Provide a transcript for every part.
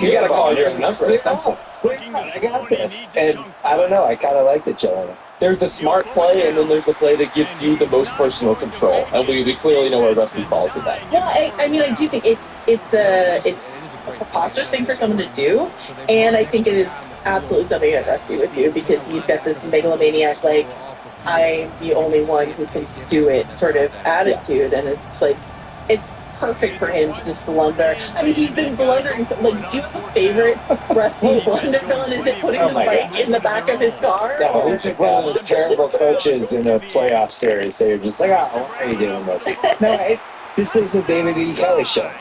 You gotta call your number at some point. I got this. And I don't know, I kind of liked it, Joanna. There's the smart play, and then there's the play that gives you the most personal control. And we clearly know where Rusty falls in that. Well, I mean, I do think it's a preposterous thing for someone to do, and I think it is absolutely something that Rusty would do because he's got this megalomaniac, like, I'm the only one who can do it sort of attitude, and it's like, it's perfect for him to just blunder. I mean, he's been blundering. So, like, do you have a favorite Rusty blunder villain? Is it putting his bike in the back of his car? No, he's like one of those terrible coaches in a playoff series. They're just like, oh, why are you doing this? No, this is a David E. Kelly show.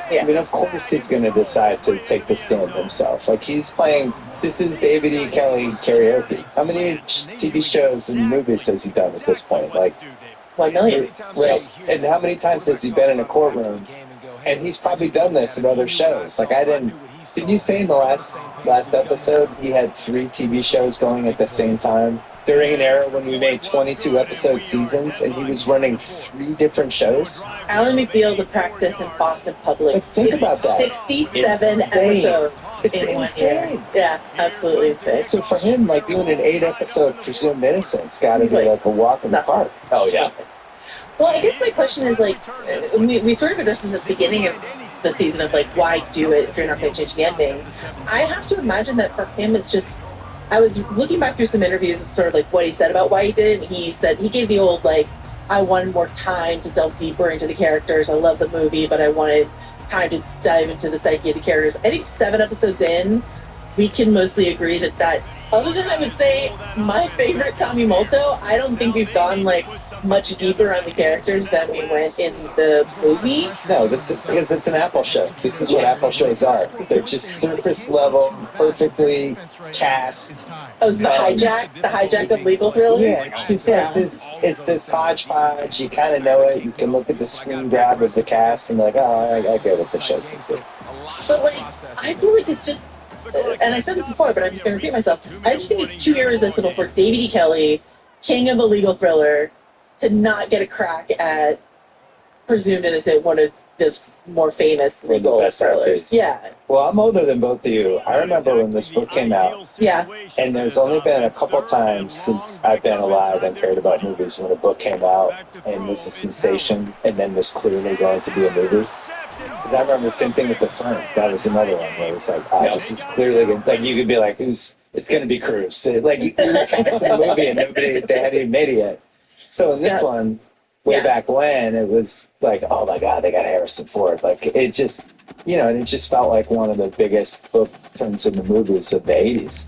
Yeah. I mean, of course he's going to decide to take the stand himself. Like, he's playing, this is David E. Kelly karaoke. How many TV shows and movies has he done at this point? Like, 1 million. right. And how many times has he been in a courtroom? And he's probably done this in other shows. Like, didn't you say in the last episode he had 3 TV shows going at the same time? During an era when we made 22 episode seasons and he was running 3 different shows? Alan McBeal, The Practice, and Boston Public. Like, think about that. 67 episodes It's in 1 insane. year. Yeah, absolutely insane. So for him, like, doing an 8 episode Presumed Innocence got to be like a walk in the park. Oh, yeah. Well, I guess my question is, like, we sort of addressed in the beginning of the season of, like, why do it if you're not going to change the ending? I have to imagine that for him it's just, I was looking back through some interviews of sort of, like, what he said about why he did it, and he said, he gave the old, like, I wanted more time to delve deeper into the characters. I love the movie, but I wanted time to dive into the psyche of the characters. I think 7 episodes in, we can mostly agree that other than, I would say, my favorite Tommy Molto, I don't think we've gone, like, much deeper on the characters than we went in the movie. No, because it's an Apple show. This is what Apple shows are. They're just surface level, perfectly cast. Oh, it's the hijack of legal thrillers? Yeah, it's just like this, it's this hodgepodge. You kind of know it. You can look at the screen grab of the cast and be like, oh, I get what the show's into. But, like, I feel like it's just, and I said this before, but I'm just going to repeat myself. I just think it's too irresistible for David E. Kelly, king of the legal thriller, to not get a crack at Presumed Innocent, one of the more famous legal thrillers. Yeah. Well, I'm older than both of you. I remember when this book came out. Yeah. And there's only been a couple times since I've been alive and cared about movies when a book came out and was a sensation and then was clearly going to be a movie. Because I remember the same thing with The Firm. That was another one where it was like, this is clearly good. Like, you could be like, it's going to be Cruise. Like, you were casting a movie and they hadn't even made it yet. So in this one, way back when, it was like, oh my God, they got Harrison Ford. Like, it just, it just felt like one of the biggest book turns into movies of the 80s.